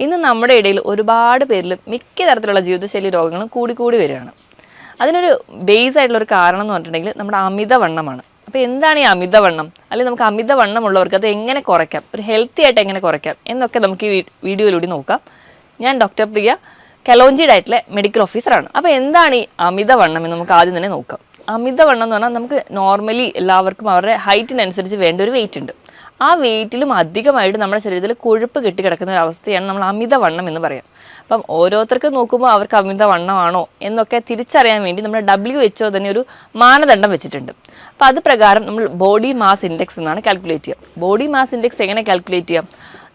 ഇന്ന് നമ്മുടെ ഇടയിൽ ഒരുപാട് പേരിൽ മിക്ക തരത്തിലുള്ള ജീവിതശൈലി രോഗങ്ങളും കൂടി വരികയാണ്. അതിനൊരു ബേസ് ആയിട്ടുള്ളൊരു കാരണം എന്ന് പറഞ്ഞിട്ടുണ്ടെങ്കിൽ നമ്മുടെ അമിതവണ്ണമാണ്. അപ്പോൾ എന്താണ് ഈ അമിതവണ്ണം, അല്ലെങ്കിൽ നമുക്ക് അമിതവണ്ണമുള്ളവർക്ക് അത് എങ്ങനെ കുറയ്ക്കാം, ഒരു ഹെൽത്തി ആയിട്ട് എങ്ങനെ കുറയ്ക്കാം എന്നൊക്കെ നമുക്ക് ഈ വീഡിയോയിലൂടെ നോക്കാം. ഞാൻ ഡോക്ടർ പ്രിയ, കലോഞ്ചി ഡയറ്റിലെ മെഡിക്കൽ ഓഫീസറാണ്. അപ്പോൾ എന്താണ് ഈ അമിതവണ്ണം എന്ന് നമുക്ക് ആദ്യം തന്നെ നോക്കാം. അമിതവണ്ണം എന്ന് പറഞ്ഞാൽ നമുക്ക് നോർമലി എല്ലാവർക്കും അവരുടെ ഹൈറ്റിനനുസരിച്ച് വേണ്ട ഒരു വെയിറ്റ് ഉണ്ട്. ആ വെയിറ്റിലും അധികമായിട്ട് നമ്മുടെ ശരീരത്തിൽ കൊഴുപ്പ് കെട്ടിക്കിടക്കുന്ന ഒരു അവസ്ഥയാണ് നമ്മൾ അമിതവണ്ണം എന്ന് പറയാം. അപ്പം ഓരോരുത്തർക്കും നോക്കുമ്പോൾ അവർക്ക് അമിതവണ്ണമാണോ എന്നൊക്കെ തിരിച്ചറിയാൻ വേണ്ടി നമ്മുടെ WHO തന്നെ ഒരു മാനദണ്ഡം വെച്ചിട്ടുണ്ട്. അപ്പോൾ അത് പ്രകാരം നമ്മൾ ബോഡി മാസ് ഇൻഡെക്സ് എന്നാണ് കാൽക്കുലേറ്റ് ചെയ്യുക. ബോഡി മാസ് ഇൻഡെക്സ് എങ്ങനെ കാൽക്കുലേറ്റ് ചെയ്യാം?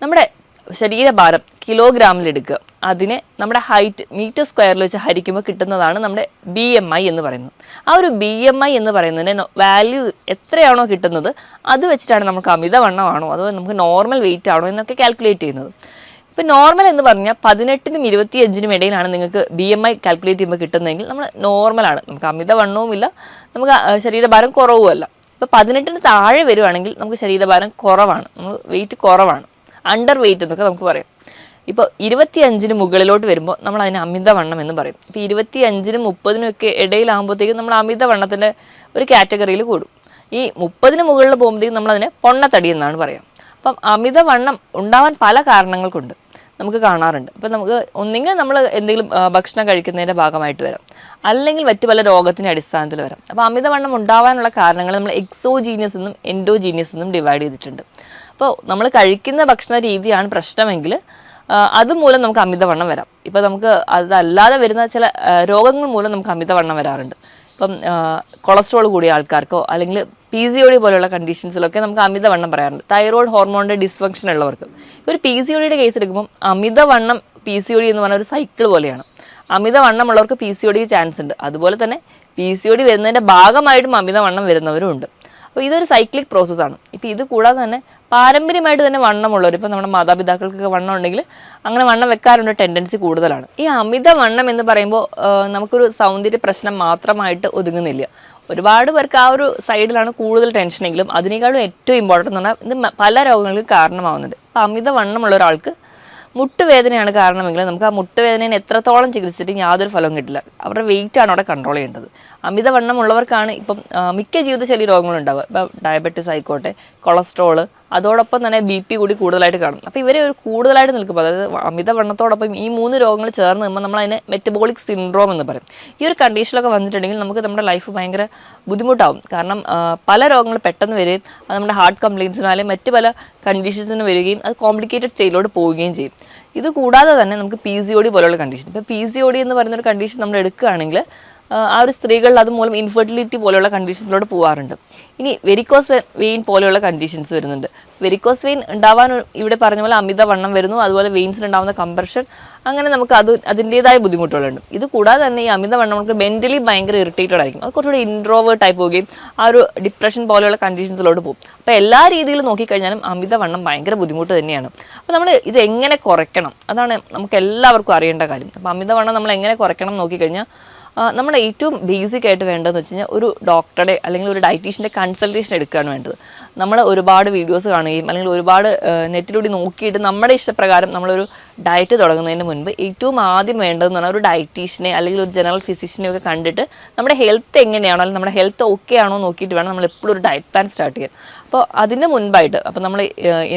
നമ്മുടെ ശരീരഭാരം കിലോഗ്രാമിൽ എടുക്കുക, അതിനെ നമ്മുടെ ഹൈറ്റ് മീറ്റർ സ്ക്വയറിൽ വെച്ച് ഹരിക്കുമ്പോൾ കിട്ടുന്നതാണ് നമ്മുടെ BMI എന്ന് പറയുന്നത്. ആ ഒരു BMI എന്ന് പറയുന്നതിൻ്റെ വാല്യൂ എത്രയാണോ കിട്ടുന്നത് അത് വെച്ചിട്ടാണ് നമുക്ക് അമിതവണ്ണമാണോ അതോ നമുക്ക് നോർമൽ വെയിറ്റ് ആണോ എന്നൊക്കെ കാൽക്കുലേറ്റ് ചെയ്യുന്നത്. ഇപ്പോൾ നോർമൽ എന്ന് പറഞ്ഞാൽ 18നും 25നും ഇടയിലാണ് നിങ്ങൾക്ക് BMI കാൽക്കുലേറ്റ് ചെയ്യുമ്പോൾ കിട്ടുന്നതെങ്കിൽ നമ്മൾ നോർമലാണ്, നമുക്ക് അമിതവണ്ണവും ഇല്ല, നമുക്ക് ശരീരഭാരം കുറവുമല്ല. ഇപ്പോൾ 18ന് താഴെ വരുവാണെങ്കിൽ നമുക്ക് ശരീരഭാരം കുറവാണ്, നമുക്ക് വെയിറ്റ് കുറവാണ്, അണ്ടർ വെയിറ്റ് എന്നൊക്കെ നമുക്ക് പറയാം. ഇപ്പോൾ 25ന് മുകളിലോട്ട് വരുമ്പോൾ നമ്മൾ അതിന് അമിതവണ്ണം എന്ന് പറയും. ഇപ്പോൾ 25നും 30നും ഒക്കെ ഇടയിലാകുമ്പോഴത്തേക്കും നമ്മൾ അമിതവണ്ണത്തിൻ്റെ ഒരു കാറ്റഗറിയിൽ കൂടും. ഈ 30ന് മുകളിൽ പോകുമ്പോഴത്തേക്കും നമ്മളതിനെ പൊണ്ണത്തടി എന്നാണ് പറയാം. അപ്പം അമിതവണ്ണം ഉണ്ടാവാൻ പല കാരണങ്ങൾ കൊണ്ട് നമുക്ക് കാണാറുണ്ട്. അപ്പം നമുക്ക് ഒന്നെങ്കിൽ നമ്മൾ എന്തെങ്കിലും ഭക്ഷണം കഴിക്കുന്നതിൻ്റെ ഭാഗമായിട്ട് വരാം, അല്ലെങ്കിൽ മറ്റു പല രോഗത്തിൻ്റെ അടിസ്ഥാനത്തിൽ വരാം. അപ്പോൾ അമിതവണ്ണം ഉണ്ടാവാനുള്ള കാരണങ്ങൾ നമ്മൾ എക്സോജീനിയസ് എന്നും എൻഡോജീനിയസ് എന്നും ഡിവൈഡ് ചെയ്തിട്ടുണ്ട്. അപ്പോൾ നമ്മൾ കഴിക്കുന്ന ഭക്ഷണ രീതിയാണ് പ്രശ്നമെങ്കിൽ അതുമൂലം നമുക്ക് അമിതവണ്ണം വരാം. ഇപ്പോൾ നമുക്ക് അതല്ലാതെ വരുന്ന ചില രോഗങ്ങൾ മൂലം നമുക്ക് അമിതവണ്ണം വരാറുണ്ട്. ഇപ്പം കൊളസ്ട്രോൾ കൂടിയ ആൾക്കാർക്കോ അല്ലെങ്കിൽ PCOD പോലെയുള്ള കണ്ടീഷൻസിലൊക്കെ നമുക്ക് അമിതവണ്ണം പറയാറുണ്ട്. തൈറോയ്ഡ് ഹോർമോണിൻ്റെ ഡിസ്ഫങ്ഷൻ ഉള്ളവർക്ക് ഒരു PCODയുടെ കേസ് എടുക്കുമ്പം അമിതവണ്ണം PCOD എന്ന് പറഞ്ഞ ഒരു സൈക്കിൾ പോലെയാണ്. അമിതവണ്ണം ഉള്ളവർക്ക് PCOD ചാൻസ് ഉണ്ട്. അതുപോലെ തന്നെ PCOD വരുന്നതിൻ്റെ ഭാഗമായിട്ടും അമിതവണ്ണം വരുന്നവരും ഉണ്ട്. അപ്പോൾ ഇതൊരു സൈക്ലിക് പ്രോസസ്സാണ്. ഇപ്പോൾ ഇത് കൂടാതെ തന്നെ പാരമ്പര്യമായിട്ട് തന്നെ വണ്ണമുള്ളവർ, ഇപ്പോൾ നമ്മുടെ മാതാപിതാക്കൾക്കൊക്കെ വണ്ണം ഉണ്ടെങ്കിൽ അങ്ങനെ വണ്ണം വെക്കാനുള്ള ടെൻഡൻസി കൂടുതലാണ്. ഈ അമിതവണ്ണം എന്ന് പറയുമ്പോൾ നമുക്കൊരു സൗന്ദര്യ പ്രശ്നം മാത്രമായിട്ട് ഒതുങ്ങുന്നില്ല. ഒരുപാട് പേർക്ക് ആ ഒരു സൈഡിലാണ് കൂടുതൽ ടെൻഷനെങ്കിലും അതിനേക്കാളും ഏറ്റവും ഇമ്പോർട്ടൻ്റ് എന്ന് പറഞ്ഞാൽ ഇത് പല രോഗങ്ങൾക്ക് കാരണമാവുന്നുണ്ട്. അപ്പോൾ അമിതവണ്ണമുള്ള ഒരാൾക്ക് മുട്ടുവേദനയാണ് കാരണമെങ്കിൽ നമുക്ക് ആ മുട്ടുവേദനയെ എത്രത്തോളം ചികിത്സിച്ചിട്ട് യാതൊരു ഫലവും കിട്ടില്ല. അവരുടെ വെയിറ്റാണ് അവിടെ കൺട്രോൾ ചെയ്യേണ്ടത്. അമിതവണ്ണം ഉള്ളവർക്കാണ് ഇപ്പം മിക്ക ജീവിതശൈലി രോഗങ്ങളുണ്ടാവുക. ഇപ്പം ഡയബറ്റിസ് ആയിക്കോട്ടെ, കൊളസ്ട്രോള്, അതോടൊപ്പം തന്നെ BP കൂടി കൂടുതലായിട്ട് കാണും. അപ്പോൾ ഇവരെ ഒരു കൂടുതലായിട്ട് നിൽക്കുമ്പോൾ, അതായത് അമിതവണ്ണത്തോടൊപ്പം ഈ 3 രോഗങ്ങൾ ചേർന്ന് നിൽക്കുമ്പോൾ നമ്മൾ അതിനെ മെറ്റബോളിക് സിൻഡ്രോം എന്ന് പറയും. ഈ ഒരു കണ്ടീഷനിലൊക്കെ വന്നിട്ടുണ്ടെങ്കിൽ നമുക്ക് നമ്മുടെ ലൈഫ് ഭയങ്കര ബുദ്ധിമുട്ടാവും. കാരണം പല രോഗങ്ങൾ പെട്ടെന്ന് വരികയും അത് നമ്മുടെ ഹാർട്ട് കംപ്ലയിൻസിനോ അല്ലെങ്കിൽ മറ്റ് പല കണ്ടീഷൻസിന് വരികയും അത് കോംപ്ലിക്കേറ്റഡ് സ്റ്റേജിലോട്ട് പോവുകയും ചെയ്യും. ഇത് കൂടാതെ തന്നെ നമുക്ക് PCOD പോലെയുള്ള കണ്ടീഷൻ, ഇപ്പോൾ PCOD എന്ന് പറയുന്നൊരു കണ്ടീഷൻ നമ്മൾ എടുക്കുകയാണെങ്കിൽ ആ ഒരു സ്ത്രീകളിൽ അതുമൂലം ഇൻഫെർട്ടിലിറ്റി പോലെയുള്ള കണ്ടീഷൻസിലോട്ട് പോകാറുണ്ട്. ഇനി വെരിക്കോസ് വെയിൻ പോലെയുള്ള കണ്ടീഷൻസ് വരുന്നുണ്ട്. വെരിക്കോസ് വെയിൻ ഉണ്ടാവാൻ ഇവിടെ പറഞ്ഞ പോലെ അമിതവണ്ണം വരുന്നു, അതുപോലെ വെയിൻസിലുണ്ടാകുന്ന കംപ്രഷൻ, അങ്ങനെ നമുക്ക് അതിൻ്റേതായ ബുദ്ധിമുട്ടുകളുണ്ട്. ഇത് കൂടാതെ തന്നെ ഈ അമിതവണ്ണം നമുക്ക് മെൻ്റലി ഭയങ്കര ഇറിറ്റേറ്റഡ് ആയിരിക്കും. അത് കുറച്ചുകൂടി ഇൻട്രോവേർട്ട് ആയി പോവുകയും ആ ഒരു ഡിപ്രഷൻ പോലെയുള്ള കണ്ടീഷൻസിലോട്ട് പോകും. അപ്പോൾ എല്ലാ രീതിയിലും നോക്കിക്കഴിഞ്ഞാലും അമിതവണ്ണം ഭയങ്കര ബുദ്ധിമുട്ട് തന്നെയാണ്. അപ്പോൾ നമ്മൾ ഇത് എങ്ങനെ കുറയ്ക്കണം, അതാണ് നമുക്ക് എല്ലാവർക്കും അറിയേണ്ട കാര്യം. അപ്പോൾ അമിതവണ്ണം നമ്മൾ എങ്ങനെ കുറയ്ക്കണം നോക്കിക്കഴിഞ്ഞാൽ നമ്മൾ ഏറ്റവും ബേസിക് ആയിട്ട് വേണ്ടതെന്ന് വെച്ച് കഴിഞ്ഞാൽ ഒരു ഡോക്ടറുടെ അല്ലെങ്കിൽ ഒരു ഡയറ്റീഷ്യൻ്റെ കൺസൾട്ടേഷൻ എടുക്കുകയാണ് വേണ്ടത്. നമ്മൾ ഒരുപാട് വീഡിയോസ് കാണുകയും അല്ലെങ്കിൽ ഒരുപാട് നെറ്റിലൂടെ നോക്കിയിട്ട് നമ്മുടെ ഇഷ്ടപ്രകാരം നമ്മളൊരു ഡയറ്റ് തുടങ്ങുന്നതിന് മുൻപ് ഏറ്റവും ആദ്യം വേണ്ടതെന്ന് പറഞ്ഞാൽ ഒരു ഡയറ്റീഷ്യനെ അല്ലെങ്കിൽ ഒരു ജനറൽ ഫിസിഷ്യനെ ഒക്കെ കണ്ടിട്ട് നമ്മുടെ ഹെൽത്ത് എങ്ങനെയാണോ അല്ലെങ്കിൽ നമ്മുടെ ഹെൽത്ത് ഓക്കെ ആണോ നോക്കിയിട്ട് വേണം നമ്മൾ എപ്പോഴും ഒരു ഡയറ്റ് പ്ലാൻ സ്റ്റാർട്ട് ചെയ്യാൻ. അപ്പോൾ അതിന് മുൻപായിട്ട് അപ്പോൾ നമ്മൾ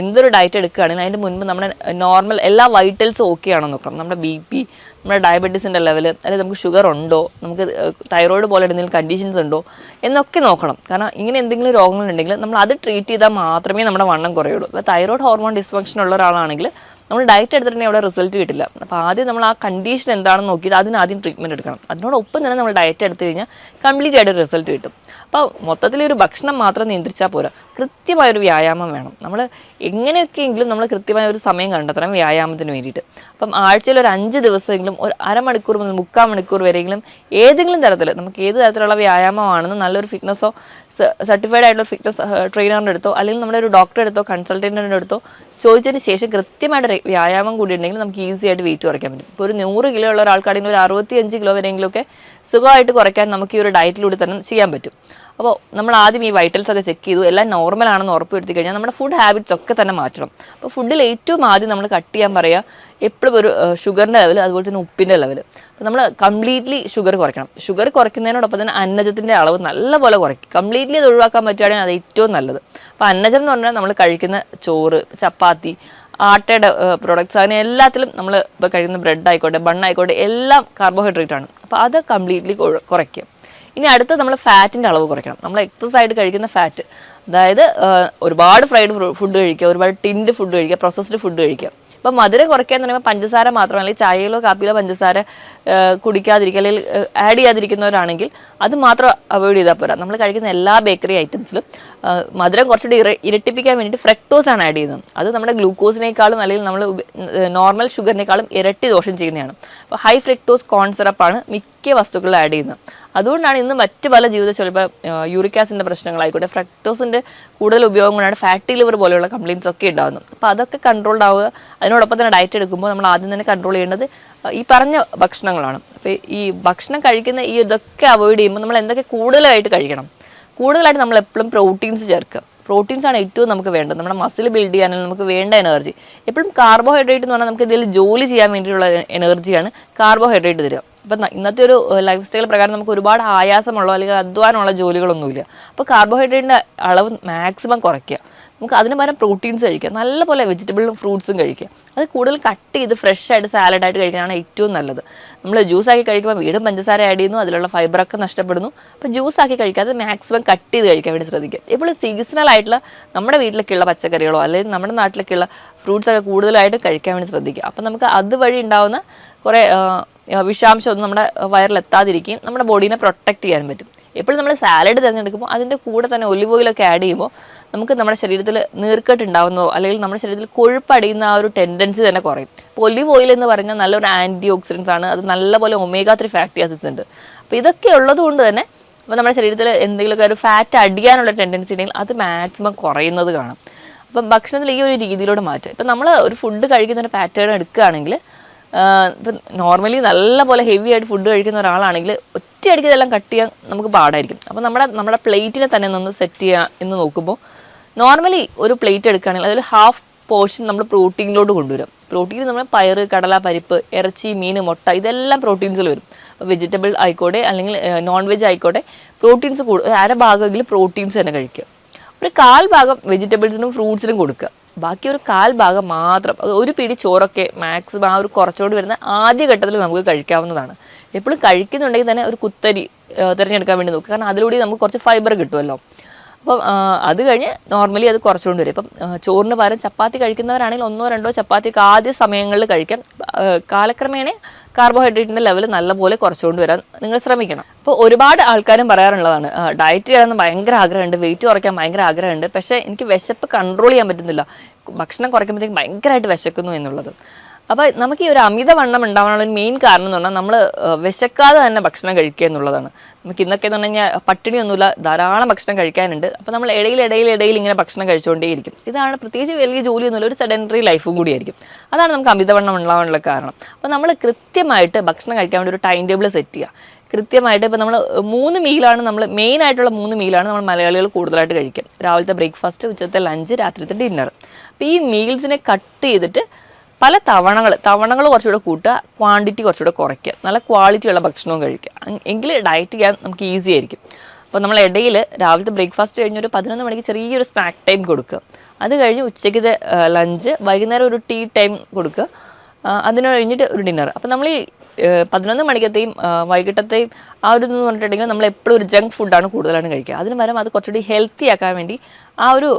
എന്തൊരു ഡയറ്റ് എടുക്കുകയാണെങ്കിൽ അതിന് മുൻപ് നമ്മുടെ നോർമൽ എല്ലാ വൈറ്റൽസും ഓക്കെ ആണോ നോക്കാം. നമ്മുടെ BP, നമ്മുടെ ഡയബറ്റീസിൻ്റെ ലെവൽ, അല്ലെങ്കിൽ നമുക്ക് ഷുഗർ ഉണ്ടോ, നമുക്ക് തൈറോയ്ഡ് പോലെ എന്തെങ്കിലും കണ്ടീഷൻസ് ഉണ്ടോ എന്നൊക്കെ നോക്കണം. കാരണം ഇങ്ങനെ എന്തെങ്കിലും രോഗങ്ങളുണ്ടെങ്കിൽ നമ്മൾ അത് ട്രീറ്റ് ചെയ്താൽ മാത്രമേ നമ്മുടെ വണ്ണം കുറയുള്ളൂ. ഇപ്പോൾ തൈറോയ്ഡ് ഹോർമോൺ ഡിസ്ഫങ്ഷൻ ഉള്ള ഒരാളാണെങ്കിൽ നമ്മൾ ഡയറ്റ് എടുത്തിട്ടുണ്ടെങ്കിൽ അവിടെ റിസൾട്ട് കിട്ടില്ല. അപ്പോൾ ആദ്യം നമ്മൾ ആ കണ്ടീഷൻ എന്താണെന്ന് നോക്കിയിട്ട് അതിനാദ്യം ട്രീറ്റ്മെൻറ്റ് എടുക്കണം. അതിനോടൊപ്പം തന്നെ നമ്മൾ ഡയറ്റ് എടുത്തു കഴിഞ്ഞാൽ കംപ്ലീറ്റ് ആയിട്ട് റിസൾട്ട് കിട്ടും. അപ്പോൾ മൊത്തത്തിലൊരു ഭക്ഷണം മാത്രം നിയന്ത്രിച്ചാൽ പോരാ, കൃത്യമായൊരു വ്യായാമം വേണം. നമ്മൾ എങ്ങനെയൊക്കെയെങ്കിലും നമ്മൾ കൃത്യമായ ഒരു സമയം കണ്ടെത്തണം വ്യായാമത്തിന് വേണ്ടിയിട്ട്. അപ്പം ആഴ്ചയിൽ ഒരു 5 ദിവസമെങ്കിലും ഒരു അരമണിക്കൂർ മുതൽ 3/4 മണിക്കൂർ വരെയെങ്കിലും ഏതെങ്കിലും തരത്തിൽ നമുക്ക് ഏത് തരത്തിലുള്ള വ്യായാമമാണെന്ന് നല്ലൊരു ഫിറ്റ്നസ്സോ സർട്ടിഫൈഡ് ആയിട്ടുള്ള ഫിറ്റ്നസ് ട്രെയിനറിൻ്റെ അടുത്തോ അല്ലെങ്കിൽ നമ്മുടെ ഒരു ഡോക്ടറെ അടുത്തോ കൺസൾട്ടൻറ്റിൻ്റെ അടുത്തോ ചോദിച്ചതിന് ശേഷം കൃത്യമായിട്ട് വ്യായാമം കൂടി ഉണ്ടെങ്കിൽ നമുക്ക് ഈസി ആയിട്ട് വെയിറ്റ് കുറയ്ക്കാൻ പറ്റും. ഇപ്പോൾ ഒരു 100 കിലോ ഉള്ള ഒരാൾക്കാണെങ്കിൽ ഒരു 65 കിലോ വരെയെങ്കിലുമൊക്കെ സുഖമായിട്ട് കുറയ്ക്കാൻ നമുക്ക് ഈ ഒരു ഡയറ്റിലൂടെ തന്നെ ചെയ്യാൻ പറ്റും. അപ്പോൾ നമ്മൾ ആദ്യം ഈ വൈറ്റൽസ് ഒക്കെ ചെക്ക് ചെയ്തു, എല്ലാം നോർമൽ ആണെന്ന് ഉറപ്പ് വരുത്തി കഴിഞ്ഞാൽ നമ്മുടെ ഫുഡ് ഹാബിറ്റ്സ് ഒക്കെ തന്നെ മാറ്റണം. അപ്പോൾ ഫുഡിൽ ഏറ്റവും ആദ്യം നമ്മൾ കട്ട് ചെയ്യാൻ പറയുക എപ്പോഴും ഒരു ഷുഗറിൻ്റെ ലെവൽ, അതുപോലെ തന്നെ ഉപ്പിൻ്റെ ലെവൽ. അപ്പോൾ നമ്മൾ കംപ്ലീറ്റ്ലി ഷുഗർ കുറയ്ക്കണം. ഷുഗർ കുറയ്ക്കുന്നതിനോടൊപ്പം തന്നെ അന്നജത്തിൻ്റെ അളവ് നല്ലപോലെ കുറയ്ക്കും. കംപ്ലീറ്റ്ലി അത് ഒഴിവാക്കാൻ പറ്റുകയാണെങ്കിൽ അത് ഏറ്റവും നല്ലത്. അപ്പോൾ അന്നജം എന്ന് പറഞ്ഞാൽ നമ്മൾ കഴിക്കുന്ന ചോറ്, ചപ്പാത്തി, ആട്ടയുടെ പ്രൊഡക്ട്സ്, അങ്ങനെ എല്ലാത്തിലും നമ്മൾ ഇപ്പോൾ കഴിക്കുന്ന ബ്രെഡ് ആയിക്കോട്ടെ, ബണ്ണായിക്കോട്ടെ, എല്ലാം കാർബോഹൈഡ്രേറ്റ് ആണ്. അപ്പോൾ അത് കംപ്ലീറ്റ്ലി കുറയ്ക്കുക. ഇനി അടുത്ത് നമ്മൾ ഫാറ്റിൻ്റെ അളവ് കുറയ്ക്കണം. നമ്മൾ എക്സസ് ആയിട്ട് കഴിക്കുന്ന ഫാറ്റ്, അതായത് ഒരുപാട് ഫ്രൈഡ് ഫുഡ് കഴിക്കുക, ഒരുപാട് ടിൻഡ് ഫുഡ് കഴിക്കുക, പ്രോസസ്ഡ് ഫുഡ് കഴിക്കുക. ഇപ്പം മധുരം കുറയ്ക്കുക എന്ന് പറയുമ്പോൾ പഞ്ചസാര മാത്രം, അല്ലെങ്കിൽ ചായയിലോ കാപ്പിയിലോ പഞ്ചസാര കുടിക്കാതിരിക്കുക അല്ലെങ്കിൽ ആഡ് ചെയ്യാതിരിക്കുന്നവരാണെങ്കിൽ അത് മാത്രം അവോയ്ഡ് ചെയ്താൽ പോരാ. നമ്മൾ കഴിക്കുന്ന എല്ലാ ബേക്കറി ഐറ്റംസിലും മധുരം കുറച്ചുകൂടി ഇരട്ടിപ്പിക്കാൻ വേണ്ടിയിട്ട് ഫ്രക്ടോസ് ആണ് ആഡ് ചെയ്യുന്നത്. അത് നമ്മുടെ ഗ്ലൂക്കോസിനേക്കാളും അല്ലെങ്കിൽ നമ്മൾ നോർമൽ ഷുഗറിനേക്കാളും ഇരട്ടി ദോഷം ചെയ്യുന്നതാണ്. അപ്പോൾ ഹൈ ഫ്രക്ടോസ് കോൺ സിറപ്പാണ് മിക്ക വസ്തുക്കളിൽ ആഡ് ചെയ്യുന്നത്. അതുകൊണ്ടാണ് ഇന്ന് മറ്റ് പല ജീവിതശൈലി, ഇപ്പോൾ യൂറിക് ആസിഡിൻ്റെ പ്രശ്നങ്ങളായിക്കോട്ടെ, ഫ്രക്ടോസിൻ്റെ കൂടുതൽ ഉപയോഗം കൊണ്ടാണ് ഫാറ്റി ലിവർ പോലെയുള്ള കംപ്ലയിൻസ് ഒക്കെ ഉണ്ടാകുന്നത്. അപ്പോൾ അതൊക്കെ കൺട്രോൾഡ് ആവുക. അതിനോടൊപ്പം തന്നെ ഡയറ്റ് എടുക്കുമ്പോൾ നമ്മൾ ആദ്യം തന്നെ കൺട്രോൾ ചെയ്യേണ്ടത് ഈ പറഞ്ഞ ഭക്ഷണങ്ങളാണ്. അപ്പോൾ ഈ ഭക്ഷണം കഴിക്കുന്ന ഇതൊക്കെ അവോയ്ഡ് ചെയ്യുമ്പോൾ നമ്മൾ എന്തൊക്കെ കൂടുതലായിട്ട് കഴിക്കണം? കൂടുതലായിട്ട് നമ്മൾ എപ്പോഴും പ്രോട്ടീൻസ് ചേർക്കുക. പ്രോട്ടീൻസ് ആണ് ഏറ്റവും നമുക്ക് വേണ്ടത്. നമ്മുടെ മസിൽ ബിൽഡ് ചെയ്യാനും നമുക്ക് വേണ്ട എനർജി. എപ്പോഴും കാർബോഹൈഡ്രേറ്റ് എന്ന് പറഞ്ഞാൽ നമുക്ക് ഇതിൽ ജോലി ചെയ്യാൻ വേണ്ടിയിട്ടുള്ള എനർജിയാണ് കാർബോഹൈഡ്രേറ്റ് തരിക. അപ്പം ഇന്നത്തെ ഒരു ലൈഫ് സ്റ്റൈൽ പ്രകാരം നമുക്ക് ഒരുപാട് ആയാസമുള്ള അല്ലെങ്കിൽ അധ്വാനമുള്ള ജോലികളൊന്നുമില്ല. അപ്പോൾ കാർബോഹൈഡ്രേറ്റിൻ്റെ അളവ് മാക്സിമം കുറയ്ക്കുക. നമുക്ക് അതിന് പകരം പ്രോട്ടീൻസ് കഴിക്കുക, നല്ലപോലെ വെജിറ്റബിളും ഫ്രൂട്ട്സും കഴിക്കുക. അത് കൂടുതൽ കട്ട് ചെയ്ത് ഫ്രഷ് ആയിട്ട് സാലഡായിട്ട് കഴിക്കാനാണ് ഏറ്റവും നല്ലത്. നമ്മൾ ജ്യൂസാക്കി കഴിക്കുമ്പോൾ വീണ്ടും പഞ്ചസാര ആഡ് ചെയ്യുന്നു, അതിലുള്ള ഫൈബറൊക്കെ നഷ്ടപ്പെടുന്നു. അപ്പോൾ ജ്യൂസാക്കി കഴിക്കാതെ മാക്സിമം കട്ട് ചെയ്ത് കഴിക്കാൻ വേണ്ടി ശ്രദ്ധിക്കുക. ഇപ്പോൾ സീസണൽ ആയിട്ടുള്ള നമ്മുടെ വീട്ടിലൊക്കെയുള്ള പച്ചക്കറികളോ അല്ലെങ്കിൽ നമ്മുടെ നാട്ടിലൊക്കെയുള്ള ഫ്രൂട്ട്സൊക്കെ കൂടുതലായിട്ട് കഴിക്കാൻ വേണ്ടി ശ്രദ്ധിക്കുക. അപ്പോൾ നമുക്ക് അതുവഴി ഉണ്ടാകുന്ന കുറേ വിഷാംശമൊന്നും നമ്മുടെ വയറിലെത്താതിരിക്കുകയും നമ്മുടെ ബോഡീനെ പ്രൊട്ടക്റ്റ് ചെയ്യാൻ പറ്റും. എപ്പോഴും നമ്മൾ സാലഡ് തിരഞ്ഞെടുക്കുമ്പോൾ അതിൻ്റെ കൂടെ തന്നെ ഒലിവ് ഓയിലൊക്കെ ആഡ് ചെയ്യുമ്പോൾ നമുക്ക് നമ്മുടെ ശരീരത്തിൽ നീർക്കെട്ട് ഉണ്ടാകുന്നതോ അല്ലെങ്കിൽ നമ്മുടെ ശരീരത്തിൽ കൊഴുപ്പടിയുന്ന ആ ഒരു ടെൻഡൻസി തന്നെ കുറയും. ഇപ്പോൾ ഒലിവ് ഓയിൽ എന്ന് പറഞ്ഞാൽ നല്ലൊരു ആൻറ്റി ഓക്സിഡൻസ് ആണ്. അത് നല്ലപോലെ ഒമേഗ-3 ഫാറ്റി ആസിഡ്സ് ഉണ്ട്. അപ്പോൾ ഇതൊക്കെ ഉള്ളത് കൊണ്ട് തന്നെ അപ്പോൾ നമ്മുടെ ശരീരത്തിൽ എന്തെങ്കിലുമൊക്കെ ഒരു ഫാറ്റ് അടിയാനുള്ള ടെൻഡൻസി ഉണ്ടെങ്കിൽ അത് മാക്സിമം കുറയുന്നത് കാണാം. അപ്പം ഭക്ഷണത്തിൽ ഈ ഒരു രീതിയിലൂടെ മാറ്റും. ഇപ്പം നമ്മൾ ഒരു ഫുഡ് കഴിക്കുന്ന ഒരു പാറ്റേൺ എടുക്കുകയാണെങ്കിൽ, ഇപ്പം നോർമലി നല്ലപോലെ ഹെവി ആയിട്ട് ഫുഡ് കഴിക്കുന്ന ഒരാളാണെങ്കിൽ ഒറ്റയടിക്ക് ഇതെല്ലാം കട്ട് ചെയ്യാൻ നമുക്ക് പാടായിരിക്കും. അപ്പോൾ നമ്മുടെ പ്ലേറ്റിനെ തന്നെ ഒന്ന് സെറ്റ് ചെയ്യുക എന്ന് നോക്കുമ്പോൾ നോർമലി ഒരു പ്ലേറ്റ് എടുക്കുകയാണെങ്കിൽ അതിൽ ഹാഫ് പോർഷൻ നമ്മൾ പ്രോട്ടീനിലോട്ട് കൊണ്ടുവരും. പ്രോട്ടീൻ നമ്മൾ പയറ്, കടല, പരിപ്പ്, ഇറച്ചി, മീൻ, മുട്ട, ഇതെല്ലാം പ്രോട്ടീൻസിൽ വരും. വെജിറ്റബിൾ ആയിക്കോട്ടെ അല്ലെങ്കിൽ നോൺ വെജ് ആയിക്കോട്ടെ, പ്രോട്ടീൻസ് അര ഭാഗമെങ്കിലും പ്രോട്ടീൻസ് തന്നെ കഴിക്കുക. ഒരു 1/4 ഭാഗം വെജിറ്റബിൾസിനും ഫ്രൂട്ട്സിനും കൊടുക്കുക. ബാക്കി ഒരു 1/4 ഭാഗം മാത്രം, ഒരു പിടി ചോറൊക്കെ മാക്സിമം ആ ഒരു കുറച്ചുകൊണ്ട് വരുന്ന ആദ്യ ഘട്ടത്തിൽ നമുക്ക് കഴിക്കാവുന്നതാണ്. എപ്പോഴും കഴിക്കുന്നുണ്ടെങ്കിൽ തന്നെ ഒരു കുത്തരി തിരഞ്ഞെടുക്കാൻ വേണ്ടി നോക്കുക. കാരണം അതിലൂടെ നമുക്ക് കുറച്ച് ഫൈബർ കിട്ടുമല്ലോ. അപ്പം അത് കഴിഞ്ഞ് നോർമലി അത് കുറച്ചുകൊണ്ട് വരും. ഇപ്പം ചോറിന് പകരം ചപ്പാത്തി കഴിക്കുന്നവരാണെങ്കിൽ 1-2 ചപ്പാത്തിയൊക്കെ ആദ്യ സമയങ്ങളിൽ കഴിക്കാം. കാലക്രമേണ കാർബോഹൈഡ്രേറ്റിൻ്റെ ലെവൽ നല്ലപോലെ കുറച്ചുകൊണ്ട് വരാൻ നിങ്ങൾ ശ്രമിക്കണം. അപ്പോൾ ഒരുപാട് ആൾക്കാരും പറയാറുള്ളതാണ്, ഡയറ്റ് ചെയ്യണമെന്ന് ഭയങ്കര ആഗ്രഹമുണ്ട്, വെയിറ്റ് കുറയ്ക്കാൻ ഭയങ്കര ആഗ്രഹമുണ്ട്, പക്ഷേ എനിക്ക് വിശപ്പ് കൺട്രോൾ ചെയ്യാൻ പറ്റുന്നില്ല, ഭക്ഷണം കുറയ്ക്കുമ്പോഴത്തേക്കും ഭയങ്കരമായിട്ട് വിശക്കുന്നു എന്നുള്ളത്. അപ്പോൾ നമുക്ക് ഈ ഒരു അമിതവണ്ണം ഉണ്ടാവാനുള്ള ഒരു മെയിൻ കാരണം എന്ന് പറഞ്ഞാൽ നമ്മൾ വിശക്കാതെ തന്നെ ഭക്ഷണം കഴിക്കുക എന്നുള്ളതാണ്. നമുക്ക് ഇന്നൊക്കെ എന്ന് പറഞ്ഞു കഴിഞ്ഞാൽ പട്ടിണിയൊന്നുമില്ല, ധാരാളം ഭക്ഷണം കഴിക്കാനുണ്ട്. അപ്പോൾ നമ്മൾ ഇടയിൽ ഇങ്ങനെ ഭക്ഷണം കഴിച്ചുകൊണ്ടേയിരിക്കും. ഇതാണ് പ്രത്യേകിച്ച് വലിയ ജോലിയൊന്നുമില്ല, ഒരു സെഡൻറ്ററി ലൈഫും കൂടിയായിരിക്കും. അതാണ് നമുക്ക് അമിതവണ്ണം ഉണ്ടാവാനുള്ള കാരണം. അപ്പോൾ നമ്മൾ കൃത്യമായിട്ട് ഭക്ഷണം കഴിക്കാൻ വേണ്ടി ഒരു ടൈം ടേബിൾ സെറ്റ് ചെയ്യുക. കൃത്യമായിട്ട് ഇപ്പോൾ നമ്മൾ 3 മീലാണ് നമ്മൾ മെയിനായിട്ടുള്ള 3 മീലാണ് നമ്മൾ മലയാളികൾ കൂടുതലായിട്ട് കഴിക്കുക. രാവിലത്തെ ബ്രേക്ക്ഫാസ്റ്റ്, ഉച്ചത്തെ ലഞ്ച്, രാത്രിത്തെ ഡിന്നർ. അപ്പോൾ ഈ മീൽസിനെ കട്ട് ചെയ്തിട്ട് പല തവണകൾ കുറച്ചുകൂടെ കൂട്ടുക, ക്വാണ്ടിറ്റി കുറച്ചുകൂടെ കുറയ്ക്കുക, നല്ല ക്വാളിറ്റിയുള്ള ഭക്ഷണവും കഴിക്കുക. എങ്കിൽ ഡയറ്റ് ചെയ്യാൻ നമുക്ക് ഈസി ആയിരിക്കും. അപ്പോൾ നമ്മൾ ഇടയിൽ രാവിലത്തെ ബ്രേക്ക്ഫാസ്റ്റ് കഴിഞ്ഞ് ഒരു 11 മണിക്ക് ചെറിയൊരു സ്നാക്ക് ടൈം കൊടുക്കുക. അത് കഴിഞ്ഞ് ഉച്ചയ്ക്കത്തെ ലഞ്ച്, വൈകുന്നേരം ഒരു ടീ ടൈം കൊടുക്കുക, അതിന് കഴിഞ്ഞിട്ട് ഒരു ഡിന്നർ. അപ്പോൾ നമ്മൾ ഈ 11 മണിക്കത്തെയും വൈകിട്ടത്തെയും ആ ഒരു എന്ന് പറഞ്ഞിട്ടുണ്ടെങ്കിൽ നമ്മൾ എപ്പോഴും ഒരു ജങ്ക് ഫുഡാണ് കൂടുതലാണ് കഴിക്കുക. അതിന് പകരം അത് കുറച്ചുകൂടി ഹെൽത്തി ആക്കാൻ വേണ്ടി ആ ഒരു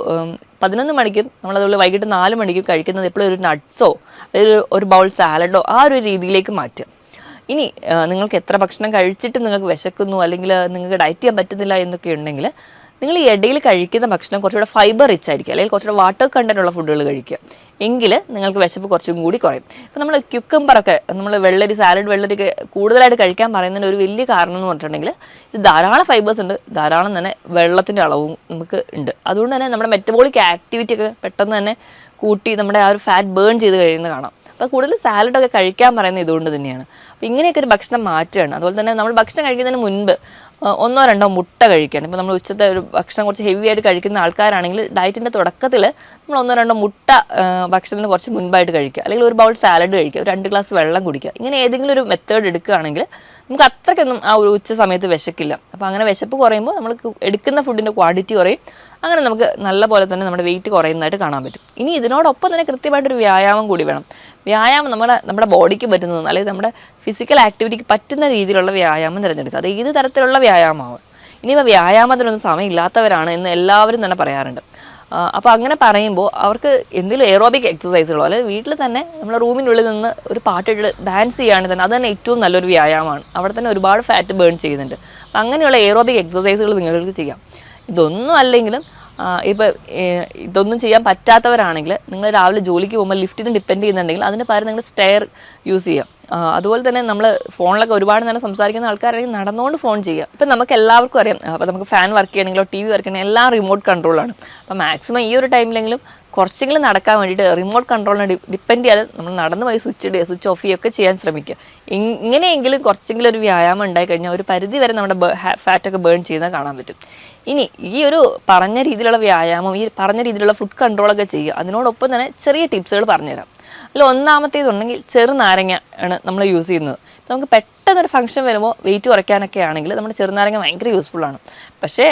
11 മണിക്കും നമ്മളതുപോലെ വൈകിട്ട് 4 മണിക്കും കഴിക്കുന്നത് എപ്പോഴും ഒരു നട്ട്സോ അല്ലെങ്കിൽ ഒരു ബൗൾ സാലഡോ ആ ഒരു രീതിയിലേക്ക് മാറ്റുക. ഇനി നിങ്ങൾക്ക് എത്ര ഭക്ഷണം കഴിച്ചിട്ട് നിങ്ങൾക്ക് വിശക്കുന്നു അല്ലെങ്കിൽ നിങ്ങൾക്ക് ഡയറ്റ് ചെയ്യാൻ പറ്റുന്നില്ല എന്നൊക്കെ ഉണ്ടെങ്കിൽ നിങ്ങൾ ഈ ഇടയിൽ കഴിക്കുന്ന ഭക്ഷണം കുറച്ചുകൂടെ ഫൈബർ റിച്ച് ആയിരിക്കും, അല്ലെങ്കിൽ കുറച്ചുകൂടെ വാട്ടർ കണ്ടന്റ് ഉള്ള ഫുഡുകൾ കഴിക്കുക. എങ്കിൽ നിങ്ങൾക്ക് വിശപ്പ് കുറച്ചും കൂടി കുറയും. ഇപ്പോൾ നമ്മൾ ക്യുക്കമ്പറൊക്കെ, നമ്മൾ സാലഡ് വെള്ളരിയൊക്കെ കൂടുതലായിട്ട് കഴിക്കാൻ പറയുന്നതിന് ഒരു വലിയ കാരണം എന്ന് പറഞ്ഞിട്ടുണ്ടെങ്കിൽ ഇത് ധാരാളം ഫൈബേഴ്സ് ഉണ്ട്, ധാരാളം തന്നെ വെള്ളത്തിൻ്റെ അളവും നമുക്ക് ഉണ്ട്. അതുകൊണ്ട് തന്നെ നമ്മുടെ മെറ്റബോളിക് ആക്ടിവിറ്റി ഒക്കെ പെട്ടെന്ന് തന്നെ കൂട്ടി നമ്മുടെ ആ ഒരു ഫാറ്റ് ബേൺ ചെയ്ത് കഴിയുന്നത് കാണാം. അപ്പോൾ കൂടുതൽ സാലഡൊക്കെ കഴിക്കാൻ പറയുന്നത് ഇതുകൊണ്ട് തന്നെയാണ്. അപ്പോൾ ഇങ്ങനെയൊക്കെ ഒരു ഭക്ഷണം മാറ്റുകയാണ്. അതുപോലെ തന്നെ നമ്മൾ ഭക്ഷണം കഴിക്കുന്നതിന് മുൻപ് ഒന്നോ രണ്ടോ മുട്ട കഴിക്കാൻ. ഇപ്പോൾ നമ്മൾ ഉച്ചത്തെ ഒരു ഭക്ഷണം കുറച്ച് ഹെവി ആയിട്ട് കഴിക്കുന്ന ആൾക്കാരാണെങ്കിൽ ഡയറ്റിൻ്റെ തുടക്കത്തിൽ നമ്മൾ ഒന്നോ രണ്ടോ മുട്ട ഭക്ഷണത്തിന് കുറച്ച് മുൻപായിട്ട് കഴിക്കുക, അല്ലെങ്കിൽ ഒരു ബൗൾ സാലഡ് കഴിക്കുക, ഒരു 2 ഗ്ലാസ് വെള്ളം കുടിക്കുക. ഇങ്ങനെ ഏതെങ്കിലും ഒരു മെത്തേഡ് എടുക്കുകയാണെങ്കിൽ നമുക്ക് അത്രയ്ക്കൊന്നും ആ ഒരു ഉച്ച സമയത്ത് വിശക്കില്ല. അപ്പോൾ അങ്ങനെ വിശപ്പ് കുറയുമ്പോൾ നമ്മൾ എടുക്കുന്ന ഫുഡിൻ്റെ ക്വാണ്ടിറ്റി കുറയും. അങ്ങനെ നമുക്ക് നല്ല പോലെ തന്നെ നമ്മുടെ വെയിറ്റ് കുറയുന്നതായിട്ട് കാണാൻ പറ്റും. ഇനി ഇതിനോടൊപ്പം തന്നെ കൃത്യമായിട്ടൊരു വ്യായാമം കൂടി വേണം. വ്യായാമം നമ്മുടെ ബോഡിക്ക് പറ്റുന്നത്, അല്ലെങ്കിൽ നമ്മുടെ ഫിസിക്കൽ ആക്ടിവിറ്റിക്ക് പറ്റുന്ന രീതിയിലുള്ള വ്യായാമം തിരഞ്ഞെടുക്കുക. അത് ഏത് തരത്തിലുള്ള വ്യായാമമാവും. ഇനിയിപ്പോൾ വ്യായാമത്തിനൊന്നും സമയമില്ലാത്തവരാണ് എന്ന് എല്ലാവരും തന്നെ പറയാറുണ്ട്. അപ്പോൾ അങ്ങനെ പറയുമ്പോൾ അവർക്ക് എന്തെങ്കിലും എയറോബിക് എക്സസൈസുകളോ അല്ലെങ്കിൽ വീട്ടിൽ തന്നെ നമ്മൾ റൂമിനുള്ളിൽ നിന്ന് ഒരു പാട്ടിട്ട് ഡാൻസ് ചെയ്യുകയാണെങ്കിൽ തന്നെ അത് തന്നെ ഏറ്റവും നല്ലൊരു വ്യായാമമാണ്. അവിടെ തന്നെ ഒരുപാട് ഫാറ്റ് ബേൺ ചെയ്യുന്നുണ്ട്. അപ്പം അങ്ങനെയുള്ള എയറോബിക് എക്സസൈസുകൾ നിങ്ങൾക്ക് ചെയ്യാം. ഇതൊന്നും അല്ലെങ്കിലും ഇപ്പോൾ ഇതൊന്നും ചെയ്യാൻ പറ്റാത്തവരാണെങ്കിൽ നിങ്ങൾ രാവിലെ ജോലിക്ക് പോകുമ്പോൾ ലിഫ്റ്റിന് ഡിപ്പെൻഡ് ചെയ്യുന്നുണ്ടെങ്കിൽ അതിന് പകരം നിങ്ങൾ സ്റ്റെയർ യൂസ് ചെയ്യാം. അതുപോലെ തന്നെ നമ്മൾ ഫോണിലൊക്കെ ഒരുപാട് നേരം സംസാരിക്കുന്ന ആൾക്കാരാണെങ്കിൽ നടന്നുകൊണ്ട് ഫോൺ ചെയ്യുക. ഇപ്പം നമുക്ക് എല്ലാവർക്കും അറിയാം, അപ്പോൾ നമുക്ക് ഫാൻ വർക്ക് ചെയ്യണമെങ്കിലോ TV വർക്ക് ചെയ്യണമെങ്കിൽ എല്ലാം റിമോട്ട് കൺട്രോളാണ്. അപ്പോൾ മാക്സിമം ഈ ഒരു ടൈമിലെങ്കിലും കുറച്ചെങ്കിലും നടക്കാൻ വേണ്ടിയിട്ട് റിമോട്ട് കൺട്രോളിനെ ഡിപ്പെൻഡ് ചെയ്യാതെ നമ്മൾ നടന്ന് പോയി സ്വിച്ച് ഓഫ് ചെയ്യുകയൊക്കെ ചെയ്യാൻ ശ്രമിക്കുക. ഇങ്ങനെയെങ്കിലും കുറച്ചെങ്കിലും ഒരു വ്യായാമം ഉണ്ടായി കഴിഞ്ഞാൽ ഒരു പരിധി വരെ നമ്മുടെ ഫാറ്റൊക്കെ ബേൺ ചെയ്യുന്നത് കാണാൻ പറ്റും. ഇനി ഈ ഒരു പറഞ്ഞ രീതിയിലുള്ള വ്യായാമം, ഈ പറഞ്ഞ രീതിയിലുള്ള ഫുഡ് കൺട്രോളൊക്കെ ചെയ്യുക. അതിനോടൊപ്പം തന്നെ ചെറിയ ടിപ്സുകൾ പറഞ്ഞുതരാം. അതിൽ ഒന്നാമത്തേതുണ്ടെങ്കിൽ ചെറുനാരങ്ങ ആണ് നമ്മൾ യൂസ് ചെയ്യുന്നത്. നമുക്ക് പെട്ടെന്നൊരു ഫംഗ്ഷൻ വരുമ്പോൾ വെയിറ്റ് കുറയ്ക്കാനൊക്കെ ആണെങ്കിൽ നമ്മുടെ ചെറുനാരങ്ങ ഭയങ്കര യൂസ്ഫുള്ളാണ്. പക്ഷേ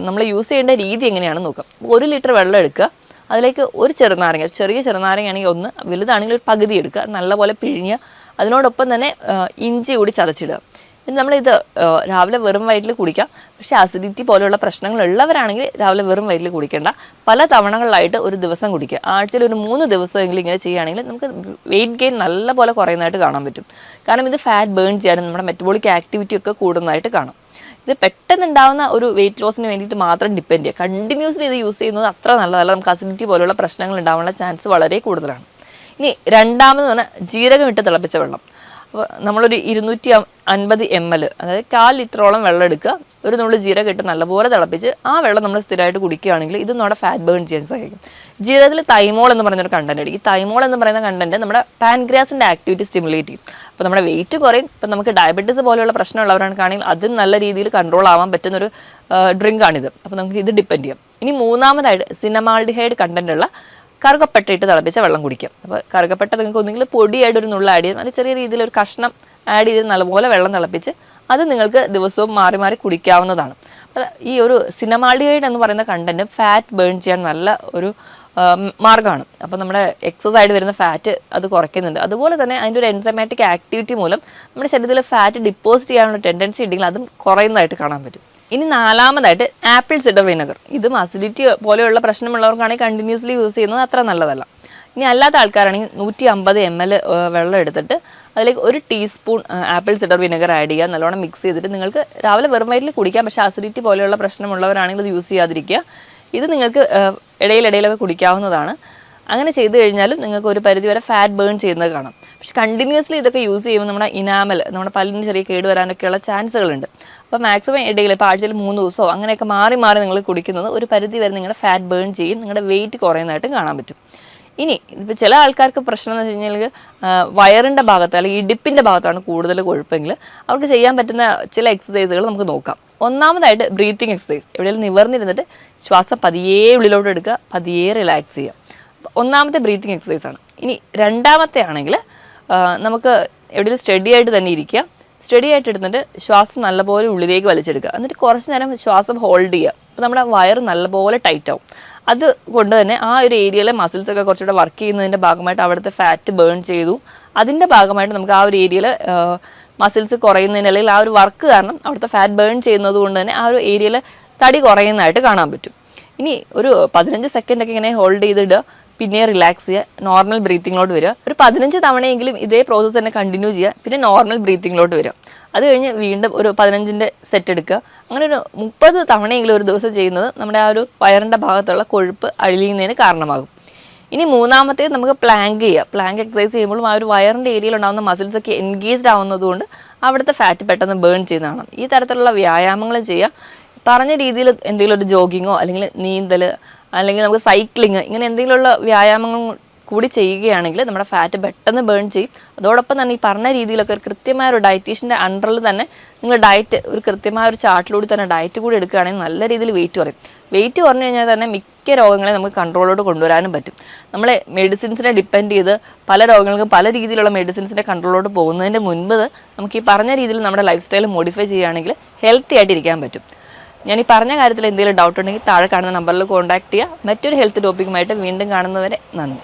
നമ്മൾ യൂസ് ചെയ്യേണ്ട രീതി എങ്ങനെയാണെന്ന് നോക്കാം. 1 ലിറ്റർ വെള്ളം എടുക്കുക, അതിലേക്ക് ഒരു ചെറുനാരങ്ങ, ചെറിയ ചെറുനാരങ്ങയാണെങ്കിൽ 1, വലുതാണെങ്കിൽ ഒരു പകുതി എടുക്കുക, നല്ലപോലെ പിഴിഞ്ഞ് അതിനോടൊപ്പം തന്നെ ഇഞ്ചി കൂടി ചതച്ചിടുക. ഇത് നമ്മളിത് രാവിലെ വെറും വയറ്റിൽ കുടിക്കാം. പക്ഷേ അസിഡിറ്റി പോലെയുള്ള പ്രശ്നങ്ങളുള്ളവരാണെങ്കിൽ രാവിലെ വെറും വയറ്റിൽ കുടിക്കേണ്ട, പല തവണകളിലായിട്ട് ഒരു ദിവസം കുടിക്കുക. ആഴ്ചയിൽ ഒരു 3 ദിവസമെങ്കിലും ഇങ്ങനെ ചെയ്യുകയാണെങ്കിൽ നമുക്ക് വെയിറ്റ് ഗെയിൻ നല്ലപോലെ കുറയുന്നതായിട്ട് കാണാൻ പറ്റും. കാരണം ഇത് ഫാറ്റ് ബേൺ ചെയ്യാനും നമ്മുടെ മെറ്റബോളിക് ആക്ടിവിറ്റി ഒക്കെ കൂടുന്നതായിട്ട് കാണാം. ഇത് പെട്ടെന്നുണ്ടാകുന്ന ഒരു വെയിറ്റ് ലോസിന് വേണ്ടിയിട്ട് മാത്രം ഡിപ്പെൻഡ് ചെയ്യുക. കണ്ടിന്യൂസ്ലി ഇത് യൂസ് ചെയ്യുന്നത് അത്ര നല്ലതല്ല. നമുക്ക് അസിഡിറ്റി പോലുള്ള പ്രശ്നങ്ങൾ ഉണ്ടാകാനുള്ള ചാൻസ് വളരെ കൂടുതലാണ്. ഇനി രണ്ടാമത് പറഞ്ഞാൽ ജീരകം ഇട്ട് തിളപ്പിച്ച വെള്ളം. അപ്പോൾ നമ്മളൊരു 250 ml, അതായത് 1/4 ലിറ്ററോളം വെള്ളം എടുക്കുക, ഒരു നുള്ളു ജീരകം ഇട്ട് നല്ലപോലെ തിളപ്പിച്ച് ആ വെള്ളം നമ്മൾ സ്ഥിരമായിട്ട് കുടിക്കുകയാണെങ്കിൽ ഇത് നമ്മുടെ ഫാറ്റ് ബേൺ ചെയ്യാൻ സഹായിക്കും. ജീരകത്തിൽ തൈമോൾ എന്ന് പറയുന്നൊരു കണ്ടന്റ് ഉണ്ട്. ഈ തൈമോൾ എന്ന് പറയുന്ന കണ്ടന്റ് നമ്മുടെ പാൻക്രിയാസിൻ്റെ ആക്ടിവിറ്റി സ്റ്റിമുലേറ്റ് ചെയ്യും. അപ്പോൾ നമ്മുടെ വെയിറ്റ് കുറയും. ഇപ്പം നമുക്ക് ഡയബറ്റീസ് പോലെയുള്ള പ്രശ്നമുള്ളവരാണെങ്കിൽ അതും നല്ല രീതിയിൽ കൺട്രോൾ ആവാൻ പറ്റുന്നൊരു ഡ്രിങ്കാണിത്. അപ്പോൾ നമുക്ക് ഇത് ഡിപ്പെൻഡ് ചെയ്യാം. ഇനി മൂന്നാമതായിട്ട് സിനമാൾഡിഹൈഡ് കണ്ടന്റ് ഉള്ള കറുകപ്പട്ട ഇട്ട് തിളപ്പിച്ച വെള്ളം കുടിക്കാം. അപ്പോൾ കറുകപ്പട്ട നിങ്ങൾക്ക് ഒന്നെങ്കിൽ പൊടിയായിട്ട് ഒരു നുള്ള ആഡ് ചെയ്യും, അല്ലെങ്കിൽ ചെറിയ രീതിയിൽ ഒരു കഷ്ണം ആഡ് ചെയ്ത് നല്ലപോലെ വെള്ളം തിളപ്പിച്ച് അത് നിങ്ങൾക്ക് ദിവസവും മാറി മാറി കുടിക്കാവുന്നതാണ്. ഈ ഒരു സിനമാൾഡിഹൈഡ് എന്ന് പറയുന്ന കണ്ടന്റ് ഫാറ്റ് ബേൺ ചെയ്യാൻ നല്ല ഒരു മാർഗ്ഗമാണ്. അപ്പോൾ നമ്മുടെ എക്സസൈഡ് വരുന്ന ഫാറ്റ് അത് കുറയ്ക്കുന്നുണ്ട്. അതുപോലെ തന്നെ അതിൻ്റെ ഒരു എൻസൈമാറ്റിക് ആക്ടിവിറ്റി മൂലം നമ്മുടെ ശരീരത്തിൽ ഫാറ്റ് ഡിപ്പോസിറ്റ് ചെയ്യാനുള്ള ടെൻഡൻസി ഉണ്ടെങ്കിൽ അതും കുറയുന്നതായിട്ട് കാണാൻ പറ്റും. ഇനി നാലാമതായിട്ട് ആപ്പിൾ സിഡർ വിനെഗർ. ഇതും അസിഡിറ്റി പോലെയുള്ള പ്രശ്നമുള്ളവർക്കാണെങ്കിൽ കണ്ടിന്യൂസ്ലി യൂസ് ചെയ്യുന്നത് അത്ര നല്ലതല്ല. ഇനി അല്ലാത്ത ആൾക്കാരാണെങ്കിൽ 150 ml വെള്ളം എടുത്തിട്ട് അതിലേക്ക് 1 teaspoon apple cider vinegar add ചെയ്യുക, നല്ലോണം മിക്സ് ചെയ്തിട്ട് നിങ്ങൾക്ക് രാവിലെ വെറും വയറ്റിൽ കുടിക്കാം. പക്ഷേ അസിഡിറ്റി പോലെയുള്ള പ്രശ്നമുള്ളവരാണെങ്കിൽ ഇത് യൂസ് ചെയ്യാതിരിക്കുക. ഇത് നിങ്ങൾക്ക് ഇടയിലൊക്കെ കുടിക്കാവുന്നതാണ്. അങ്ങനെ ചെയ്ത് കഴിഞ്ഞാലും നിങ്ങൾക്ക് ഒരു പരിധി വരെ ഫാറ്റ് ബേൺ ചെയ്യുന്നത് കാണാം. പക്ഷെ കണ്ടിന്യൂസ്ലി ഇതൊക്കെ യൂസ് ചെയ്യുമ്പോൾ നമ്മുടെ ഇനാമൽ, നമ്മുടെ പല്ലിന് ചെറിയ കേട് വരാനൊക്കെയുള്ള ചാൻസുകളുണ്ട്. അപ്പോൾ മാക്സിമം ഇടയിൽ ഇപ്പോൾ ആഴ്ചയിൽ 3 ദിവസമോ അങ്ങനെയൊക്കെ മാറി നിങ്ങൾ കുടിക്കുന്നത് ഒരു പരിധി വരെ നിങ്ങളുടെ ഫാറ്റ് ബേൺ ചെയ്യും, നിങ്ങളുടെ വെയിറ്റ് കുറയുന്നതായിട്ടും കാണാൻ പറ്റും. ഇനി ഇപ്പോൾ ചില ആൾക്കാർക്ക് പ്രശ്നം എന്ന് വെച്ച് കഴിഞ്ഞാൽ വയറിൻ്റെ ഭാഗത്ത് അല്ലെങ്കിൽ ഇടുപ്പിൻ്റെ ഭാഗത്താണ് കൂടുതൽ കൊഴുപ്പെങ്കിൽ അവർക്ക് ചെയ്യാൻ പറ്റുന്ന ചില എക്സസൈസുകൾ നമുക്ക് നോക്കാം. ഒന്നാമതായിട്ട് ബ്രീത്തിങ് എക്സസൈസ്. എവിടെയെങ്കിലും നിവർന്നിരുന്നിട്ട് ശ്വാസം പതിയെ ഉള്ളിലോട്ട് എടുക്കുക, പതിയെ റിലാക്സ് ചെയ്യുക. ഒന്നാമത്തെ ബ്രീത്തിങ് എക്സസൈസാണ്. ഇനി രണ്ടാമത്തെ ആണെങ്കിൽ നമുക്ക് എവിടെയെങ്കിലും സ്റ്റഡി ആയിട്ട് തന്നെ ഇരിക്കുക, സ്റ്റഡി ആയിട്ട് എടുത്തിട്ട് ശ്വാസം നല്ലപോലെ ഉള്ളിലേക്ക് വലിച്ചെടുക്കുക, എന്നിട്ട് കുറച്ച് നേരം ശ്വാസം ഹോൾഡ് ചെയ്യുക. അപ്പോൾ നമ്മുടെ വയർ നല്ലപോലെ ടൈറ്റ് ആവും. അത് കൊണ്ട് തന്നെ ആ ഒരു ഏരിയയിലെ മസിൽസൊക്കെ കുറച്ചുകൂടെ വർക്ക് ചെയ്യുന്നതിൻ്റെ ഭാഗമായിട്ട് അവിടുത്തെ ഫാറ്റ് ബേൺ ചെയ്തു. അതിൻ്റെ ഭാഗമായിട്ട് നമുക്ക് ആ ഒരു ഏരിയയിൽ മസിൽസ് കുറയുന്നതിന് അല്ലെങ്കിൽ ആ ഒരു വർക്ക് കാരണം അവിടുത്തെ ഫാറ്റ് ബേൺ ചെയ്യുന്നത് കൊണ്ട് തന്നെ ആ ഒരു ഏരിയയിൽ തടി കുറയുന്നതായിട്ട് കാണാൻ പറ്റും. ഇനി ഒരു 15 സെക്കൻഡൊക്കെ ഇങ്ങനെ ഹോൾഡ് ചെയ്തിടുക, പിന്നെ റിലാക്സ് ചെയ്യുക, നോർമൽ ബ്രീത്തിങ്ങിലോട്ട് വരിക. ഒരു 15 തവണയെങ്കിലും ഇതേ പ്രോസസ്സ് തന്നെ കണ്ടിന്യൂ ചെയ്യുക, പിന്നെ നോർമൽ ബ്രീത്തിങ്ങിലോട്ട് വരിക. അത് കഴിഞ്ഞ് വീണ്ടും ഒരു 15ൻ്റെ സെറ്റ് എടുക്കുക. അങ്ങനെ ഒരു 30 തവണയെങ്കിലും ഒരു ദിവസം ചെയ്യുന്നത് നമ്മുടെ ആ ഒരു വയറിൻ്റെ ഭാഗത്തുള്ള കൊഴുപ്പ് അഴിയുന്നതിന് കാരണമാകും. ഇനി മൂന്നാമത്തേത് നമുക്ക് പ്ലാങ്ക് ചെയ്യുക. പ്ലാങ്ക് എക്സസൈസ് ചെയ്യുമ്പോഴും ആ ഒരു വയറിൻ്റെ ഏരിയയിൽ ഉണ്ടാകുന്ന മസിൽസൊക്കെ എൻഗേജ്ഡ് ആവുന്നതുകൊണ്ട് അവിടുത്തെ ഫാറ്റ് പെട്ടെന്ന് ബേൺ ചെയ്യുന്നതാണ്. ഈ തരത്തിലുള്ള വ്യായാമങ്ങളും ചെയ്യുക. പറഞ്ഞ രീതിയിൽ എന്തെങ്കിലും ഒരു ജോഗിങ്ങോ അല്ലെങ്കിൽ നീന്തൽ അല്ലെങ്കിൽ നമുക്ക് സൈക്ലിങ് ഇങ്ങനെ എന്തെങ്കിലുമുള്ള വ്യായാമങ്ങൾ കൂടി ചെയ്യുകയാണെങ്കിൽ നമ്മുടെ ഫാറ്റ് പെട്ടെന്ന് ബേൺ ചെയ്യും. അതോടൊപ്പം തന്നെ ഈ പറഞ്ഞ രീതിയിലൊക്കെ ഒരു കൃത്യമായ ഒരു ഡയറ്റീഷ്യൻ്റെ അണ്ടറിൽ തന്നെ നിങ്ങൾ ഡയറ്റ് ഒരു കൃത്യമായ ഒരു ചാർട്ടിലൂടെ തന്നെ ഡയറ്റ് കൂടി എടുക്കുകയാണെങ്കിൽ നല്ല രീതിയിൽ വെയിറ്റ് കുറയും. വെയിറ്റ് കുറഞ്ഞു കഴിഞ്ഞാൽ തന്നെ മിക്ക രോഗങ്ങളെ നമുക്ക് കൺട്രോളോട് കൊണ്ടുവരാനും പറ്റും. നമ്മളെ മെഡിസിൻസിനെ ഡിപ്പെൻഡ് ചെയ്ത് പല രോഗങ്ങൾക്കും പല രീതിയിലുള്ള മെഡിസിൻസിൻ്റെ കൺട്രോളോട് പോകുന്നതിൻ്റെ മുൻപ് നമുക്ക് ഈ പറഞ്ഞ രീതിയിൽ നമ്മുടെ ലൈഫ് സ്റ്റൈൽ മോഡിഫൈ ചെയ്യുകയാണെങ്കിൽ ഹെൽത്തി ആയിട്ട് ഇരിക്കാൻ പറ്റും. ഞാൻ ഈ പറഞ്ഞ കാര്യത്തിൽ എന്തെങ്കിലും ഡൗട്ട് ഉണ്ടെങ്കിൽ താഴെ കാണുന്ന നമ്പറിൽ കോൺടാക്ട് ചെയ്യുക. മറ്റൊരു ഹെൽത്ത് ടോപ്പിക്കുമായിട്ട് വീണ്ടും കാണുന്നവരെ നന്ദി.